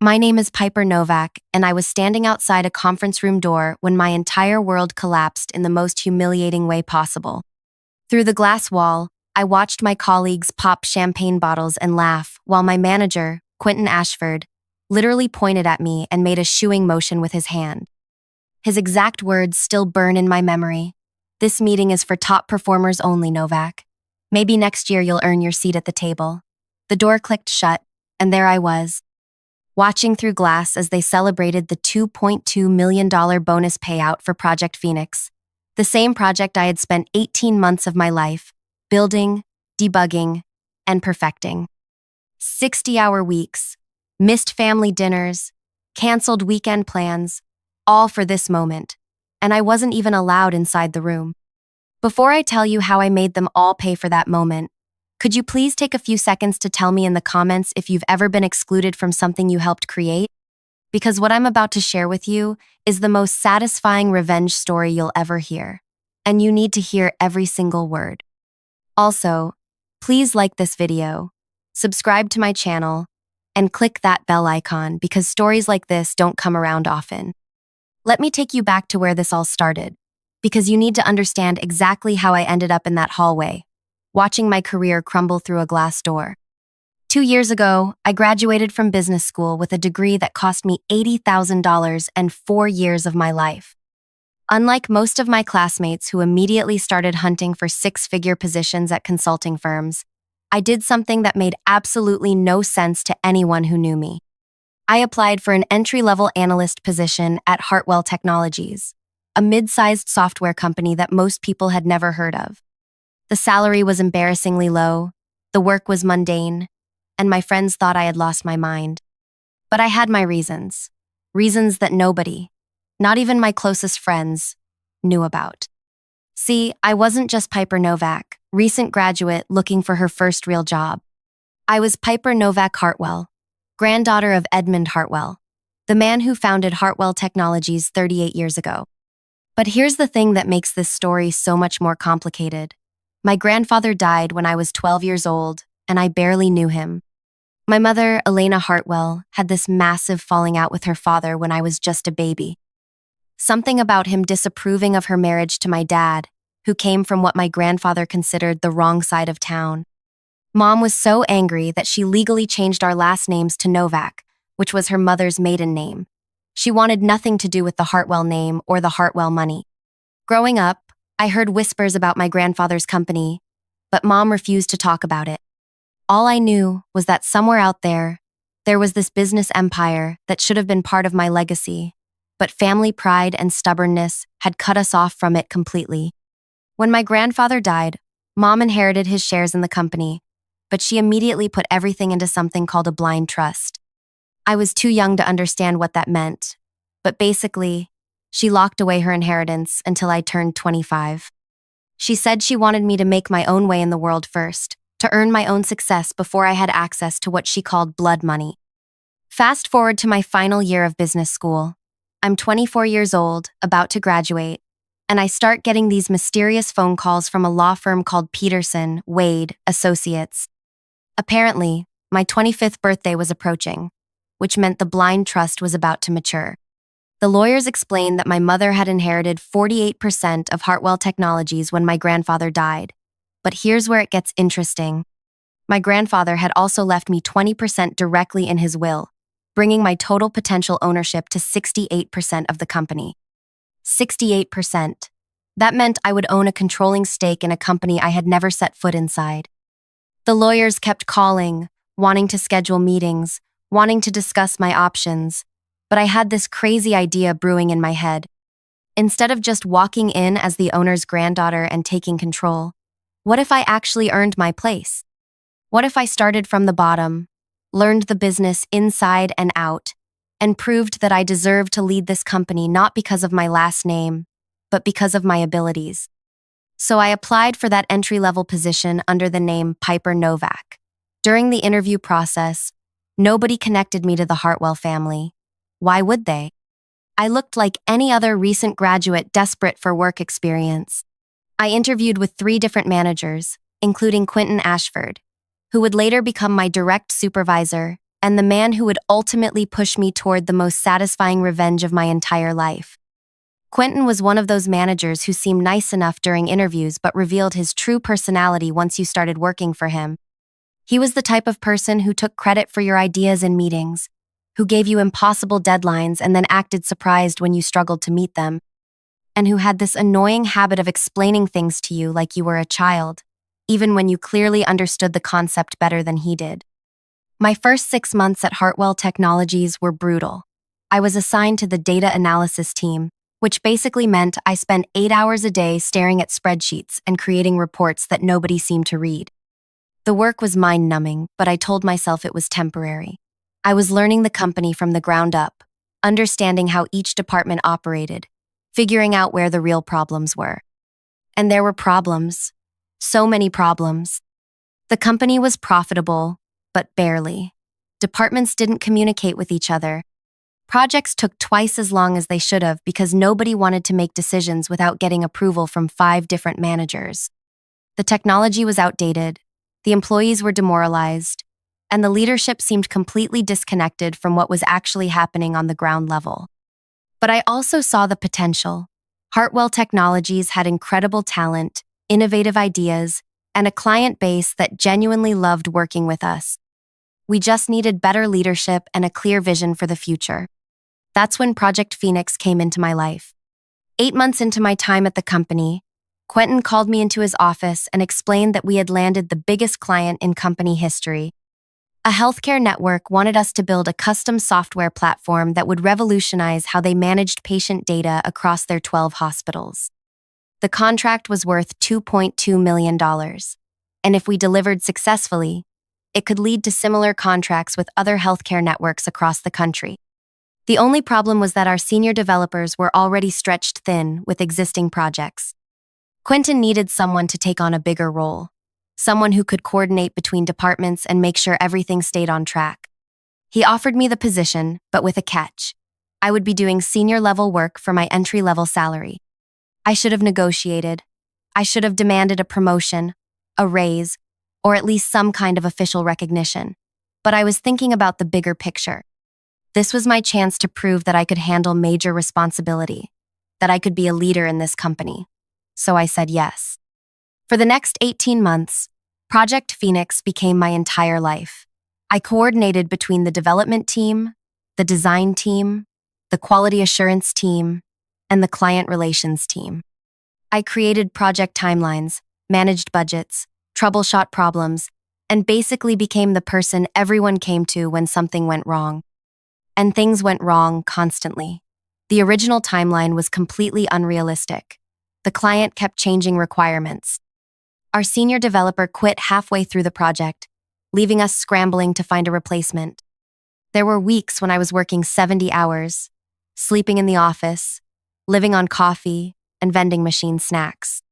My name is Piper Novak, and I was standing outside a conference room door when my entire world collapsed in the most humiliating way possible. Through the glass wall, I watched my colleagues pop champagne bottles and laugh, while my manager, Quentin Ashford, literally pointed at me and made a shooing motion with his hand. His exact words still burn in my memory. "This meeting is for top performers only, Novak. Maybe next year you'll earn your seat at the table." The door clicked shut, and there I was, watching through glass as they celebrated the $2.2 million bonus payout for Project Phoenix, the same project I had spent 18 months of my life building, debugging, and perfecting. 60-hour weeks, missed family dinners, canceled weekend plans, all for this moment, and I wasn't even allowed inside the room. Before I tell you how I made them all pay for that moment, could you please take a few seconds to tell me in the comments if you've ever been excluded from something you helped create? Because what I'm about to share with you is the most satisfying revenge story you'll ever hear, and you need to hear every single word. Also, please like this video, subscribe to my channel, and click that bell icon because stories like this don't come around often. Let me take you back to where this all started, because you need to understand exactly how I ended up in that hallway, watching my career crumble through a glass door. 2 years ago, I graduated from business school with a degree that cost me $80,000 and 4 years of my life. Unlike most of my classmates who immediately started hunting for six-figure positions at consulting firms, I did something that made absolutely no sense to anyone who knew me. I applied for an entry-level analyst position at Hartwell Technologies, a mid-sized software company that most people had never heard of. The salary was embarrassingly low, the work was mundane, and my friends thought I had lost my mind. But I had my reasons that nobody, not even my closest friends, knew about. See, I wasn't just Piper Novak, recent graduate looking for her first real job. I was Piper Novak Hartwell, granddaughter of Edmund Hartwell, the man who founded Hartwell Technologies 38 years ago. But here's the thing that makes this story so much more complicated. My grandfather died when I was 12 years old, and I barely knew him. My mother, Elena Hartwell, had this massive falling out with her father when I was just a baby. Something about him disapproving of her marriage to my dad, who came from what my grandfather considered the wrong side of town. Mom was so angry that she legally changed our last names to Novak, which was her mother's maiden name. She wanted nothing to do with the Hartwell name or the Hartwell money. Growing up, I heard whispers about my grandfather's company, but Mom refused to talk about it. All I knew was that somewhere out there was this business empire that should have been part of my legacy, but family pride and stubbornness had cut us off from it completely. When my grandfather died, Mom inherited his shares in the company, but she immediately put everything into something called a blind trust. I was too young to understand what that meant, but basically, she locked away her inheritance until I turned 25. She said she wanted me to make my own way in the world first, to earn my own success before I had access to what she called blood money. Fast forward to my final year of business school. I'm 24 years old, about to graduate, and I start getting these mysterious phone calls from a law firm called Peterson, Wade, Associates. Apparently, my 25th birthday was approaching, which meant the blind trust was about to mature. The lawyers explained that my mother had inherited 48% of Hartwell Technologies when my grandfather died. But here's where it gets interesting. My grandfather had also left me 20% directly in his will, bringing my total potential ownership to 68% of the company. 68%. That meant I would own a controlling stake in a company I had never set foot inside. The lawyers kept calling, wanting to schedule meetings, wanting to discuss my options, but I had this crazy idea brewing in my head. Instead of just walking in as the owner's granddaughter and taking control, what if I actually earned my place? What if I started from the bottom, learned the business inside and out, and proved that I deserved to lead this company not because of my last name, but because of my abilities? So I applied for that entry-level position under the name Piper Novak. During the interview process, nobody connected me to the Hartwell family. Why would they? I looked like any other recent graduate desperate for work experience. I interviewed with 3 different managers, including Quentin Ashford, who would later become my direct supervisor and the man who would ultimately push me toward the most satisfying revenge of my entire life. Quentin was one of those managers who seemed nice enough during interviews but revealed his true personality once you started working for him. He was the type of person who took credit for your ideas in meetings, who gave you impossible deadlines and then acted surprised when you struggled to meet them, and who had this annoying habit of explaining things to you like you were a child, even when you clearly understood the concept better than he did. My first 6 months at Hartwell Technologies were brutal. I was assigned to the data analysis team, which basically meant I spent 8 hours a day staring at spreadsheets and creating reports that nobody seemed to read. The work was mind-numbing, but I told myself it was temporary. I was learning the company from the ground up, understanding how each department operated, figuring out where the real problems were. And there were problems. So many problems. The company was profitable, but barely. Departments didn't communicate with each other. Projects took twice as long as they should have because nobody wanted to make decisions without getting approval from 5 different managers. The technology was outdated, the employees were demoralized, and the leadership seemed completely disconnected from what was actually happening on the ground level. But I also saw the potential. Hartwell Technologies had incredible talent, innovative ideas, and a client base that genuinely loved working with us. We just needed better leadership and a clear vision for the future. That's when Project Phoenix came into my life. 8 months into my time at the company, Quentin called me into his office and explained that we had landed the biggest client in company history. A healthcare network wanted us to build a custom software platform that would revolutionize how they managed patient data across their 12 hospitals. The contract was worth $2.2 million, and if we delivered successfully, it could lead to similar contracts with other healthcare networks across the country. The only problem was that our senior developers were already stretched thin with existing projects. Quentin needed someone to take on a bigger role, someone who could coordinate between departments and make sure everything stayed on track. He offered me the position, but with a catch. I would be doing senior-level work for my entry-level salary. I should have negotiated. I should have demanded a promotion, a raise, or at least some kind of official recognition. But I was thinking about the bigger picture. This was my chance to prove that I could handle major responsibility, that I could be a leader in this company. So I said yes. For the next 18 months, Project Phoenix became my entire life. I coordinated between the development team, the design team, the quality assurance team, and the client relations team. I created project timelines, managed budgets, troubleshot problems, and basically became the person everyone came to when something went wrong. And things went wrong constantly. The original timeline was completely unrealistic. The client kept changing requirements. Our senior developer quit halfway through the project, leaving us scrambling to find a replacement. There were weeks when I was working 70 hours, sleeping in the office, living on coffee, and vending machine snacks.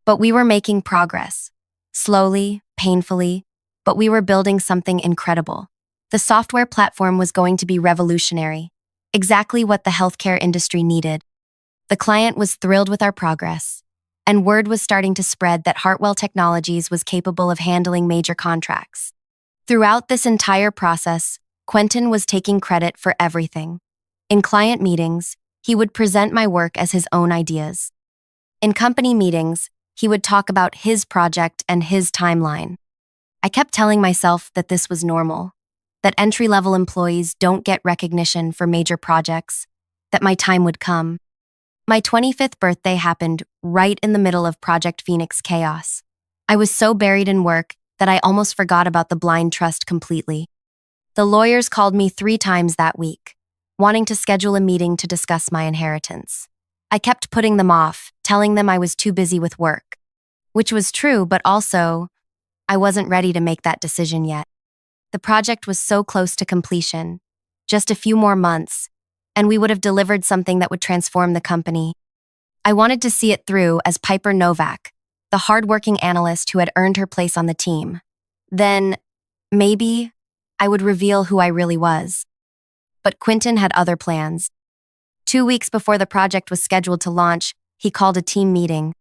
But we were making progress. Slowly, painfully, but we were building something incredible. The software platform was going to be revolutionary, exactly what the healthcare industry needed. The client was thrilled with our progress, and word was starting to spread that Hartwell Technologies was capable of handling major contracts. Throughout this entire process, Quentin was taking credit for everything. In client meetings, he would present my work as his own ideas. In company meetings, he would talk about his project and his timeline. I kept telling myself that this was normal, that entry-level employees don't get recognition for major projects, that my time would come. My 25th birthday happened right in the middle of Project Phoenix chaos. I was so buried in work that I almost forgot about the blind trust completely. The lawyers called me 3 times that week, wanting to schedule a meeting to discuss my inheritance. I kept putting them off, telling them I was too busy with work. Which was true, but also, I wasn't ready to make that decision yet. The project was so close to completion, just a few more months, and we would have delivered something that would transform the company. I wanted to see it through as Piper Novak, the hardworking analyst who had earned her place on the team. Then, maybe, I would reveal who I really was. But Quentin had other plans. 2 weeks before the project was scheduled to launch, he called a team meeting.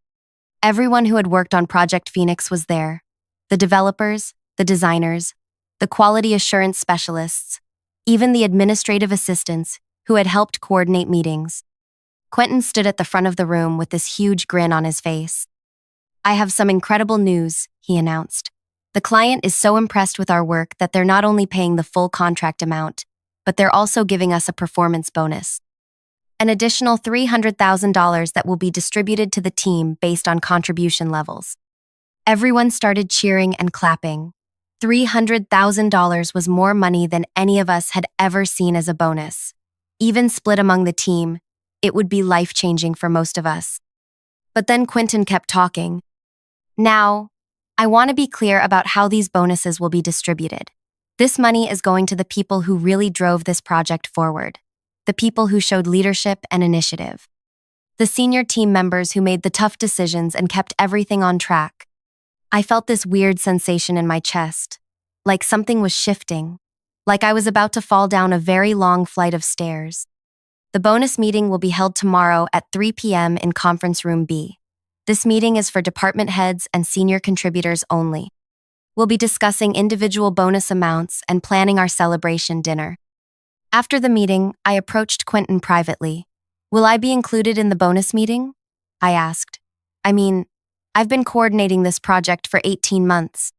Everyone who had worked on Project Phoenix was there. The developers, the designers, the quality assurance specialists, even the administrative assistants who had helped coordinate meetings. Quentin stood at the front of the room with this huge grin on his face. "I have some incredible news," he announced. "The client is so impressed with our work that they're not only paying the full contract amount, but they're also giving us a performance bonus. An additional $300,000 that will be distributed to the team based on contribution levels." Everyone started cheering and clapping. $300,000 was more money than any of us had ever seen as a bonus. Even split among the team, it would be life-changing for most of us. But then Quentin kept talking. "Now, I want to be clear about how these bonuses will be distributed. This money is going to the people who really drove this project forward, the people who showed leadership and initiative, the senior team members who made the tough decisions and kept everything on track." I felt this weird sensation in my chest, like something was shifting, like I was about to fall down a very long flight of stairs. "The bonus meeting will be held tomorrow at 3 p.m. in Conference Room B. This meeting is for department heads and senior contributors only. We'll be discussing individual bonus amounts and planning our celebration dinner." After the meeting, I approached Quentin privately. "Will I be included in the bonus meeting?" I asked. "I mean, I've been coordinating this project for 18 months.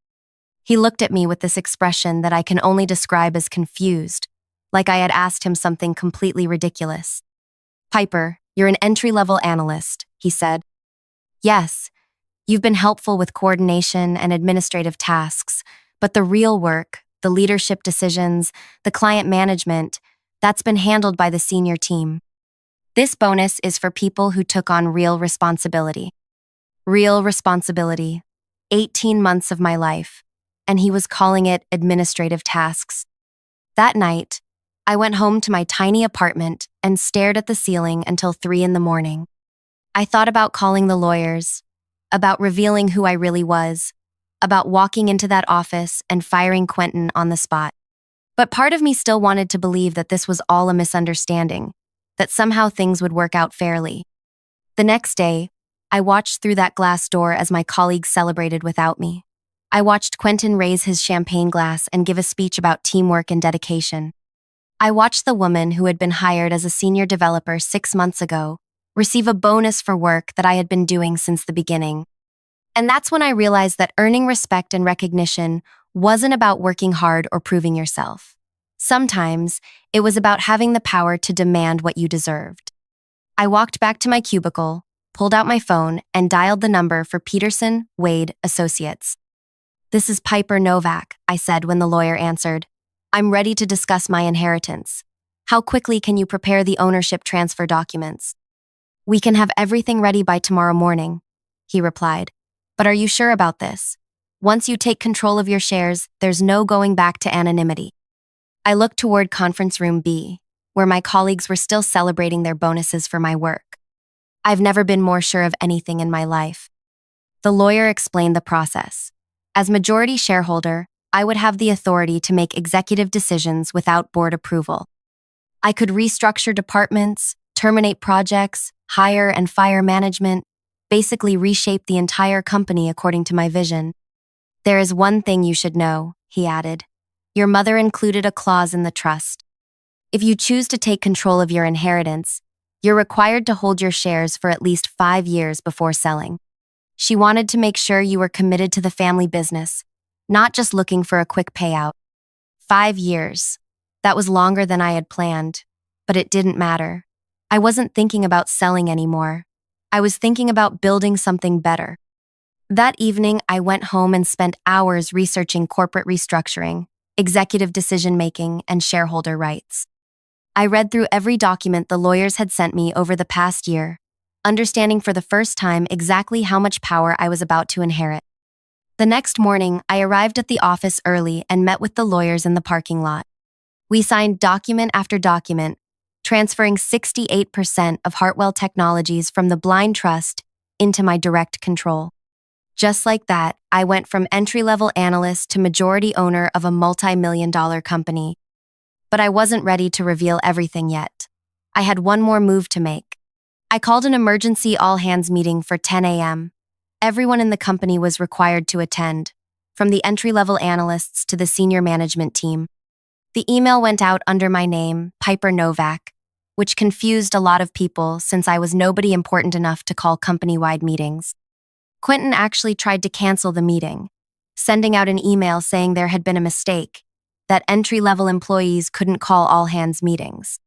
He looked at me with this expression that I can only describe as confused, like I had asked him something completely ridiculous. "Piper, you're an entry-level analyst," he said. "Yes, you've been helpful with coordination and administrative tasks, but the real work, the leadership decisions, the client management, that's been handled by the senior team. This bonus is for people who took on real responsibility." Real responsibility. 18 months of my life, and he was calling it administrative tasks. That night, I went home to my tiny apartment and stared at the ceiling until 3 in the morning. I thought about calling the lawyers, about revealing who I really was, about walking into that office and firing Quentin on the spot. But part of me still wanted to believe that this was all a misunderstanding, that somehow things would work out fairly. The next day, I watched through that glass door as my colleagues celebrated without me. I watched Quentin raise his champagne glass and give a speech about teamwork and dedication. I watched the woman who had been hired as a senior developer 6 months ago receive a bonus for work that I had been doing since the beginning. And that's when I realized that earning respect and recognition wasn't about working hard or proving yourself. Sometimes, it was about having the power to demand what you deserved. I walked back to my cubicle, pulled out my phone, and dialed the number for Peterson, Wade, Associates. "This is Piper Novak," I said when the lawyer answered. "I'm ready to discuss my inheritance. How quickly can you prepare the ownership transfer documents?" "We can have everything ready by tomorrow morning," he replied. "But are you sure about this? Once you take control of your shares, there's no going back to anonymity." I looked toward Conference Room B, where my colleagues were still celebrating their bonuses for my work. I've never been more sure of anything in my life. The lawyer explained the process. As majority shareholder, I would have the authority to make executive decisions without board approval. I could restructure departments, terminate projects, hire and fire management, basically reshape the entire company according to my vision. "There is one thing you should know," he added. "Your mother included a clause in the trust. If you choose to take control of your inheritance, you're required to hold your shares for at least 5 years before selling. She wanted to make sure you were committed to the family business, not just looking for a quick payout. 5 years. That was longer than I had planned, but it didn't matter. I wasn't thinking about selling anymore. I was thinking about building something better. That evening, I went home and spent hours researching corporate restructuring, executive decision-making, and shareholder rights. I read through every document the lawyers had sent me over the past year, understanding for the first time exactly how much power I was about to inherit. The next morning, I arrived at the office early and met with the lawyers in the parking lot. We signed document after document, transferring 68% of Hartwell Technologies from the blind trust into my direct control. Just like that, I went from entry-level analyst to majority owner of a multi-million-dollar company. But I wasn't ready to reveal everything yet. I had one more move to make. I called an emergency all-hands meeting for 10 a.m. Everyone in the company was required to attend. from the entry-level analysts to the senior management team. The email went out under my name, Piper Novak, which confused a lot of people since I was nobody important enough to call company-wide meetings. Quentin actually tried to cancel the meeting, sending out an email saying there had been a mistake, that entry-level employees couldn't call all-hands meetings.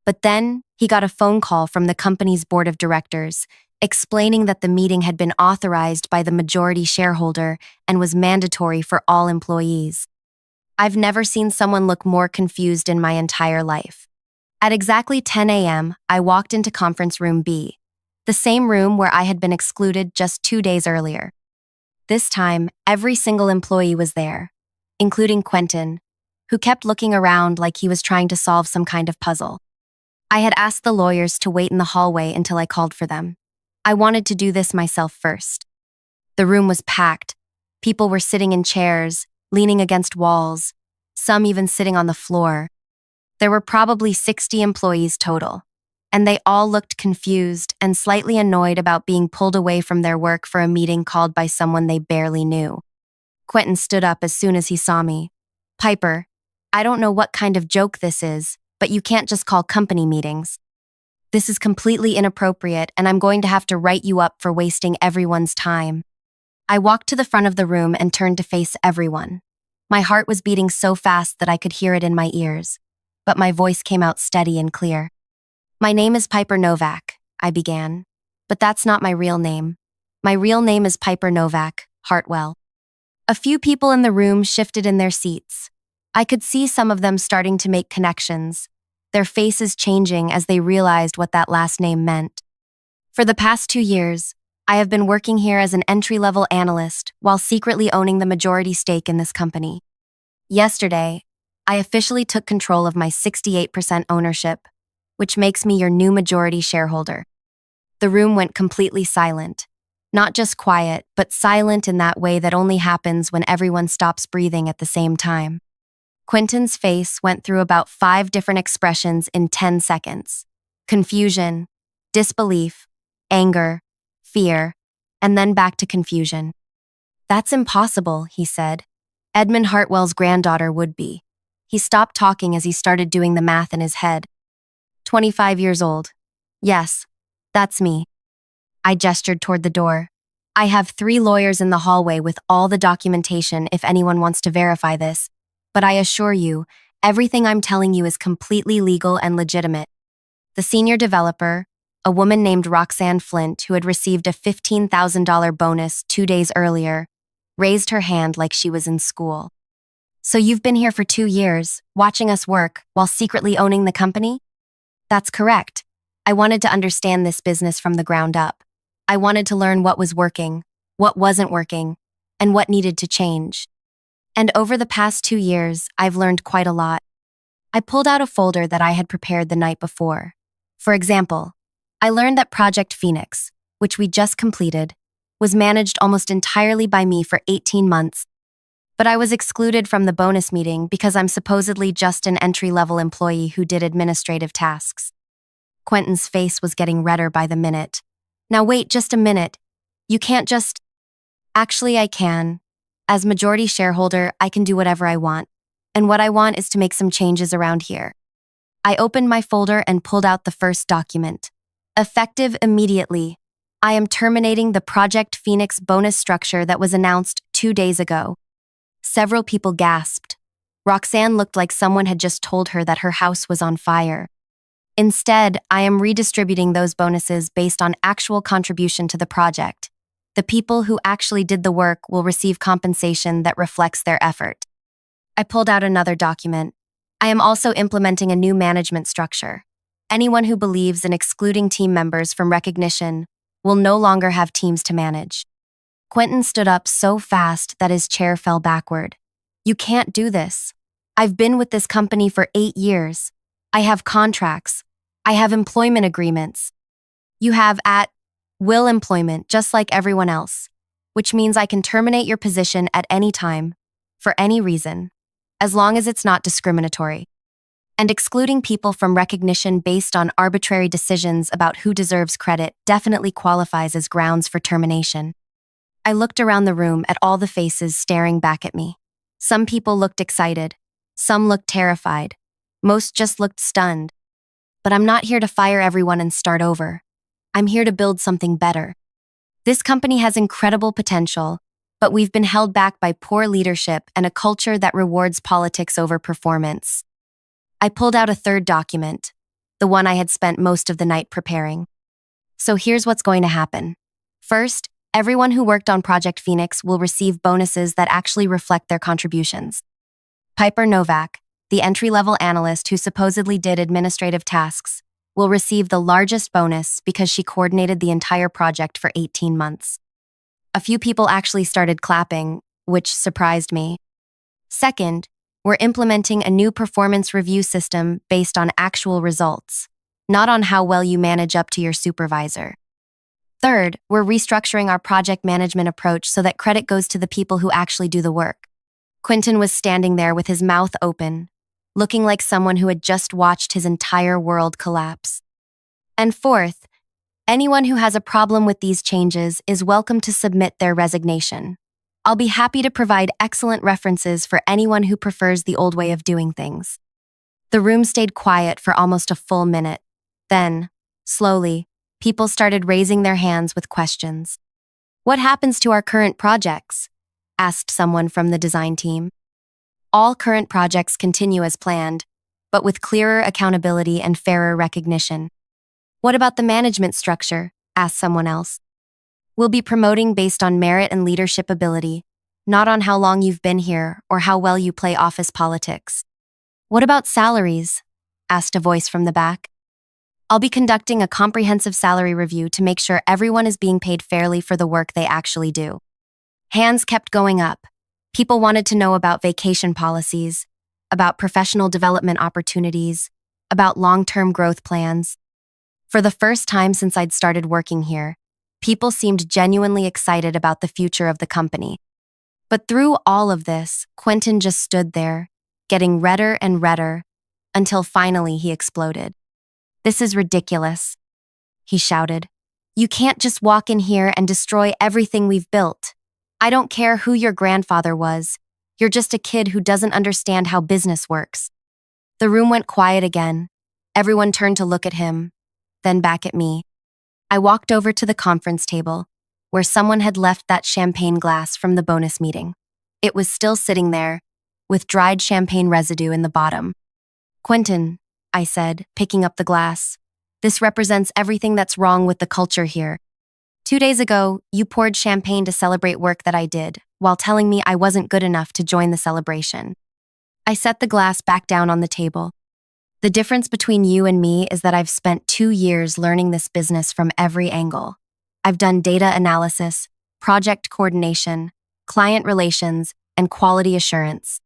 But then, he got a phone call from the company's board of directors, explaining that the meeting had been authorized by the majority shareholder and was mandatory for all employees. I've never seen someone look more confused in my entire life. At exactly 10 a.m., I walked into conference room B, the same room where I had been excluded just 2 days earlier. This time, every single employee was there, including Quentin, who kept looking around like he was trying to solve some kind of puzzle. I had asked the lawyers to wait in the hallway until I called for them. I wanted to do this myself first. The room was packed. People were sitting in chairs, leaning against walls, some even sitting on the floor. There were probably 60 employees total, and they all looked confused and slightly annoyed about being pulled away from their work for a meeting called by someone they barely knew. Quentin stood up as soon as he saw me. "Piper, I don't know what kind of joke this is, but you can't just call company meetings. This is completely inappropriate, and I'm going to have to write you up for wasting everyone's time." I walked to the front of the room and turned to face everyone. My heart was beating so fast that I could hear it in my ears, but my voice came out steady and clear. "My name is Piper Novak," I began, "but that's not my real name. My real name is Piper Novak, Hartwell." A few people in the room shifted in their seats. I could see some of them starting to make connections, their faces changing as they realized what that last name meant. For the past 2 years, I have been working here as an entry-level analyst while secretly owning the majority stake in this company. Yesterday, I officially took control of my 68% ownership, which makes me your new majority shareholder. The room went completely silent. Not just quiet, but silent in that way that only happens when everyone stops breathing at the same time. Quentin's face went through about 5 different expressions in 10 seconds. Confusion, disbelief, anger, fear, and then back to confusion. "That's impossible," he said. "Edmund Hartwell's granddaughter would be." He stopped talking as he started doing the math in his head. 25 years old. "Yes, that's me." I gestured toward the door. "I have 3 lawyers in the hallway with all the documentation if anyone wants to verify this. But I assure you, everything I'm telling you is completely legal and legitimate." The senior developer, a woman named Roxanne Flint, who had received a $15,000 bonus 2 days earlier, raised her hand like she was in school. "So you've been here for 2 years, watching us work, while secretly owning the company?" "That's correct. I wanted to understand this business from the ground up. I wanted to learn what was working, what wasn't working, and what needed to change. And over the past 2 years, I've learned quite a lot." I pulled out a folder that I had prepared the night before. For example, I learned that Project Phoenix, which we just completed, was managed almost entirely by me for 18 months. But I was excluded from the bonus meeting because I'm supposedly just an entry-level employee who did administrative tasks. Quentin's face was getting redder by the minute. "Now wait just a minute. You can't just—" "Actually, I can. As majority shareholder, I can do whatever I want. And what I want is to make some changes around here." I opened my folder and pulled out the first document. "Effective immediately. I am terminating the Project Phoenix bonus structure that was announced 2 days ago." Several people gasped. Roxanne looked like someone had just told her that her house was on fire. "Instead, I am redistributing those bonuses based on actual contribution to the project. The people who actually did the work will receive compensation that reflects their effort." I pulled out another document. "I am also implementing a new management structure. Anyone who believes in excluding team members from recognition will no longer have teams to manage." Quentin stood up so fast that his chair fell backward. "You can't do this. I've been with this company for 8 years. I have contracts. I have employment agreements. You have at-will employment just like everyone else, which means I can terminate your position at any time, for any reason, as long as it's not discriminatory. And excluding people from recognition based on arbitrary decisions about who deserves credit definitely qualifies as grounds for termination." I looked around the room at all the faces staring back at me. Some people looked excited. Some looked terrified. Most just looked stunned. But I'm not here to fire everyone and start over. I'm here to build something better. This company has incredible potential, but we've been held back by poor leadership and a culture that rewards politics over performance. I pulled out a third document, the one I had spent most of the night preparing. So here's what's going to happen. First, everyone who worked on Project Phoenix will receive bonuses that actually reflect their contributions. Piper Novak, the entry-level analyst who supposedly did administrative tasks, will receive the largest bonus because she coordinated the entire project for 18 months. A few people actually started clapping, which surprised me. Second, we're implementing a new performance review system based on actual results, not on how well you manage up to your supervisor. Third, we're restructuring our project management approach so that credit goes to the people who actually do the work. Quentin was standing there with his mouth open, looking like someone who had just watched his entire world collapse. And fourth, anyone who has a problem with these changes is welcome to submit their resignation. I'll be happy to provide excellent references for anyone who prefers the old way of doing things. The room stayed quiet for almost a full minute. Then, slowly, people started raising their hands with questions. "What happens to our current projects?" asked someone from the design team. "All current projects continue as planned, but with clearer accountability and fairer recognition." "What about the management structure?" asked someone else. "We'll be promoting based on merit and leadership ability, not on how long you've been here or how well you play office politics." "What about salaries?" asked a voice from the back. "I'll be conducting a comprehensive salary review to make sure everyone is being paid fairly for the work they actually do." Hands kept going up. People wanted to know about vacation policies, about professional development opportunities, about long-term growth plans. For the first time since I'd started working here, people seemed genuinely excited about the future of the company. But through all of this, Quentin just stood there, getting redder and redder, until finally he exploded. "This is ridiculous," he shouted. "You can't just walk in here and destroy everything we've built. I don't care who your grandfather was. You're just a kid who doesn't understand how business works." The room went quiet again. Everyone turned to look at him, then back at me. I walked over to the conference table, where someone had left that champagne glass from the bonus meeting. It was still sitting there, with dried champagne residue in the bottom. "Quentin," I said, picking up the glass, "this represents everything that's wrong with the culture here. 2 days ago, you poured champagne to celebrate work that I did, while telling me I wasn't good enough to join the celebration." I set the glass back down on the table. "The difference between you and me is that I've spent 2 years learning this business from every angle. I've done data analysis, project coordination, client relations, and quality assurance.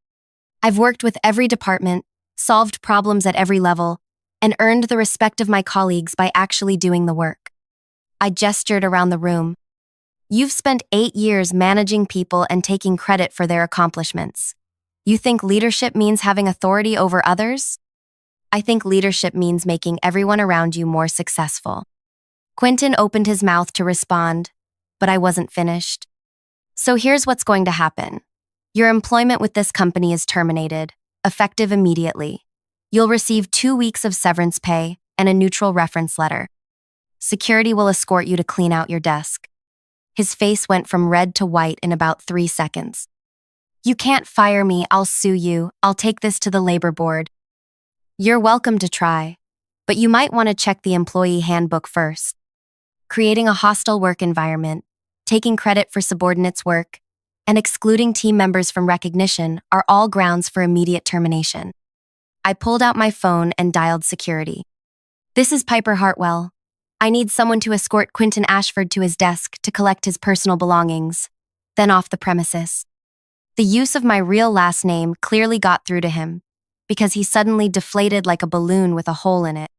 I've worked with every department, solved problems at every level, and earned the respect of my colleagues by actually doing the work." I gestured around the room. "You've spent 8 years managing people and taking credit for their accomplishments. You think leadership means having authority over others? I think leadership means making everyone around you more successful." Quentin opened his mouth to respond, but I wasn't finished. "So here's what's going to happen. Your employment with this company is terminated, effective immediately. You'll receive 2 weeks of severance pay and a neutral reference letter. Security will escort you to clean out your desk." His face went from red to white in about 3 seconds. "You can't fire me, I'll sue you, I'll take this to the labor board." "You're welcome to try, but you might want to check the employee handbook first. Creating a hostile work environment, taking credit for subordinates' work, and excluding team members from recognition are all grounds for immediate termination." I pulled out my phone and dialed security. "This is Piper Hartwell. I need someone to escort Quentin Ashford to his desk to collect his personal belongings, then off the premises." The use of my real last name clearly got through to him, because he suddenly deflated like a balloon with a hole in it.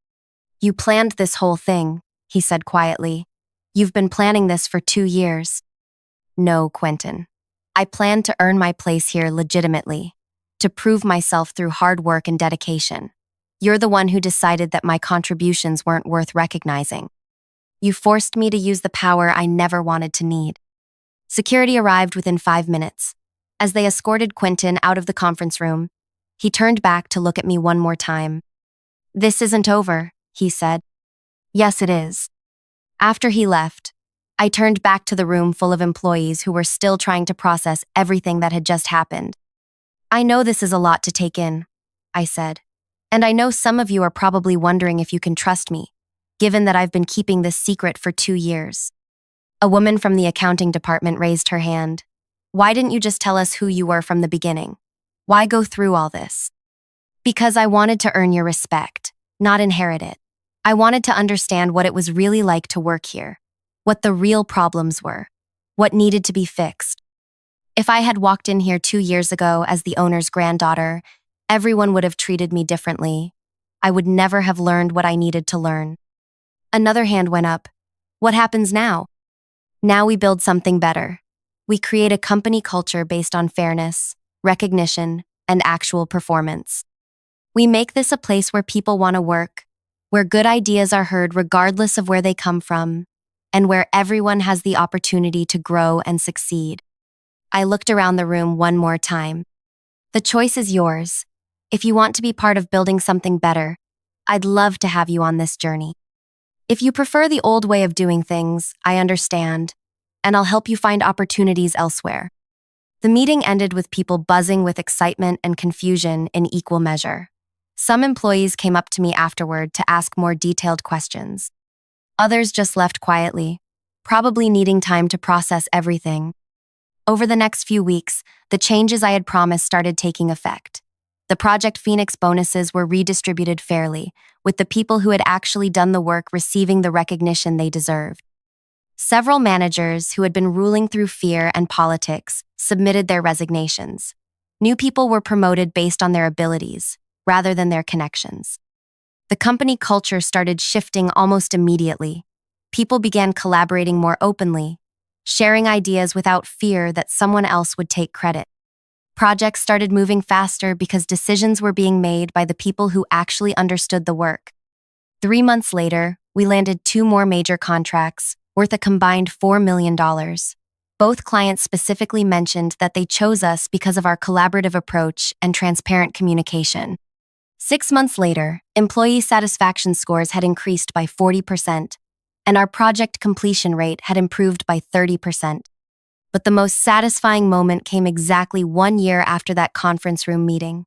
"You planned this whole thing," he said quietly. "You've been planning this for 2 years." "No, Quentin. I planned to earn my place here legitimately, to prove myself through hard work and dedication. You're the one who decided that my contributions weren't worth recognizing. You forced me to use the power I never wanted to need." Security arrived within 5 minutes. As they escorted Quentin out of the conference room, he turned back to look at me one more time. "This isn't over," he said. "Yes, it is." After he left, I turned back to the room full of employees who were still trying to process everything that had just happened. "I know this is a lot to take in," I said. "And I know some of you are probably wondering if you can trust me, given that I've been keeping this secret for 2 years. A woman from the accounting department raised her hand. "Why didn't you just tell us who you were from the beginning? Why go through all this?" "Because I wanted to earn your respect, not inherit it. I wanted to understand what it was really like to work here, what the real problems were, what needed to be fixed. If I had walked in here 2 years ago as the owner's granddaughter, everyone would have treated me differently. I would never have learned what I needed to learn." Another hand went up. "What happens now?" "Now we build something better. We create a company culture based on fairness, recognition, and actual performance. We make this a place where people want to work, where good ideas are heard regardless of where they come from, and where everyone has the opportunity to grow and succeed." I looked around the room one more time. "The choice is yours. If you want to be part of building something better, I'd love to have you on this journey. If you prefer the old way of doing things, I understand, and I'll help you find opportunities elsewhere." The meeting ended with people buzzing with excitement and confusion in equal measure. Some employees came up to me afterward to ask more detailed questions. Others just left quietly, probably needing time to process everything. Over the next few weeks, the changes I had promised started taking effect. The Project Phoenix bonuses were redistributed fairly, with the people who had actually done the work receiving the recognition they deserved. Several managers who had been ruling through fear and politics submitted their resignations. New people were promoted based on their abilities, rather than their connections. The company culture started shifting almost immediately. People began collaborating more openly, sharing ideas without fear that someone else would take credit. Projects started moving faster because decisions were being made by the people who actually understood the work. 3 months later, we landed 2 more major contracts, worth a combined $4 million. Both clients specifically mentioned that they chose us because of our collaborative approach and transparent communication. 6 months later, employee satisfaction scores had increased by 40%, and our project completion rate had improved by 30%. But the most satisfying moment came exactly 1 year after that conference room meeting.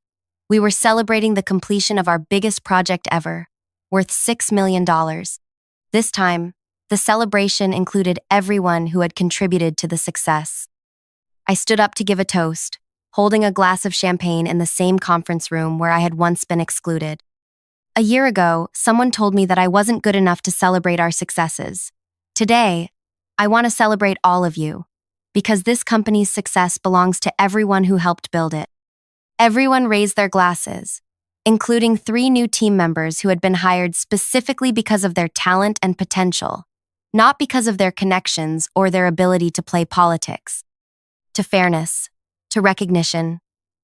We were celebrating the completion of our biggest project ever, worth $6 million. This time, the celebration included everyone who had contributed to the success. I stood up to give a toast, holding a glass of champagne in the same conference room where I had once been excluded. A year ago, someone told me that I wasn't good enough to celebrate our successes. Today, I want to celebrate all of you, because this company's success belongs to everyone who helped build it. Everyone raised their glasses, including 3 new team members who had been hired specifically because of their talent and potential, not because of their connections or their ability to play politics. To fairness, to recognition,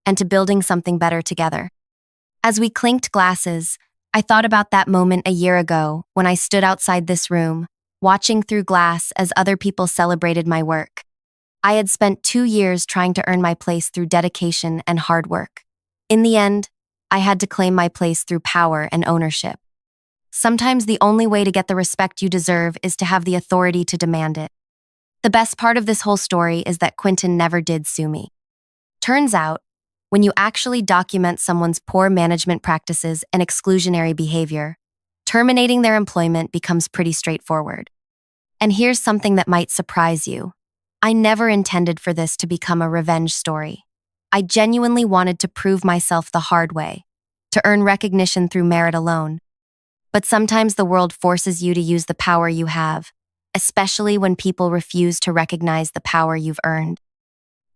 and to building something better together. As we clinked glasses, I thought about that moment a year ago when I stood outside this room, watching through glass as other people celebrated my work. I had spent 2 years trying to earn my place through dedication and hard work. In the end, I had to claim my place through power and ownership. Sometimes the only way to get the respect you deserve is to have the authority to demand it. The best part of this whole story is that Quentin never did sue me. Turns out, when you actually document someone's poor management practices and exclusionary behavior, terminating their employment becomes pretty straightforward. And here's something that might surprise you. I never intended for this to become a revenge story. I genuinely wanted to prove myself the hard way, to earn recognition through merit alone. But sometimes the world forces you to use the power you have, especially when people refuse to recognize the power you've earned.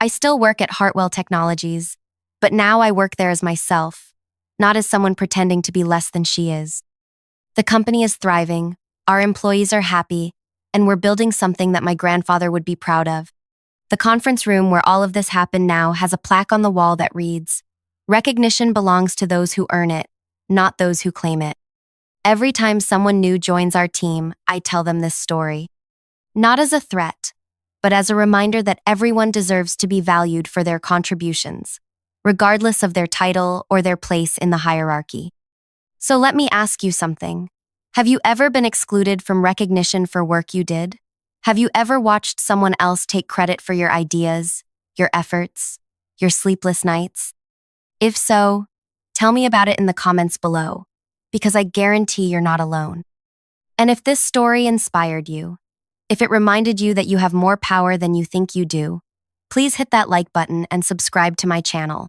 I still work at Hartwell Technologies, but now I work there as myself, not as someone pretending to be less than she is. The company is thriving, our employees are happy, and we're building something that my grandfather would be proud of. The conference room where all of this happened now has a plaque on the wall that reads, "Recognition belongs to those who earn it, not those who claim it." Every time someone new joins our team, I tell them this story. Not as a threat, but as a reminder that everyone deserves to be valued for their contributions, regardless of their title or their place in the hierarchy. So let me ask you something. Have you ever been excluded from recognition for work you did? Have you ever watched someone else take credit for your ideas, your efforts, your sleepless nights? If so, tell me about it in the comments below, because I guarantee you're not alone. And if this story inspired you, if it reminded you that you have more power than you think you do, please hit that like button and subscribe to my channel.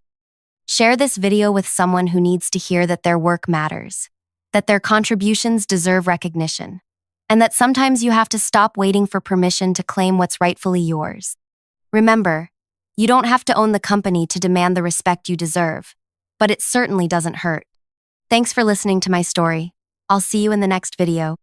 Share this video with someone who needs to hear that their work matters, that their contributions deserve recognition, and that sometimes you have to stop waiting for permission to claim what's rightfully yours. Remember, you don't have to own the company to demand the respect you deserve, but it certainly doesn't hurt. Thanks for listening to my story. I'll see you in the next video.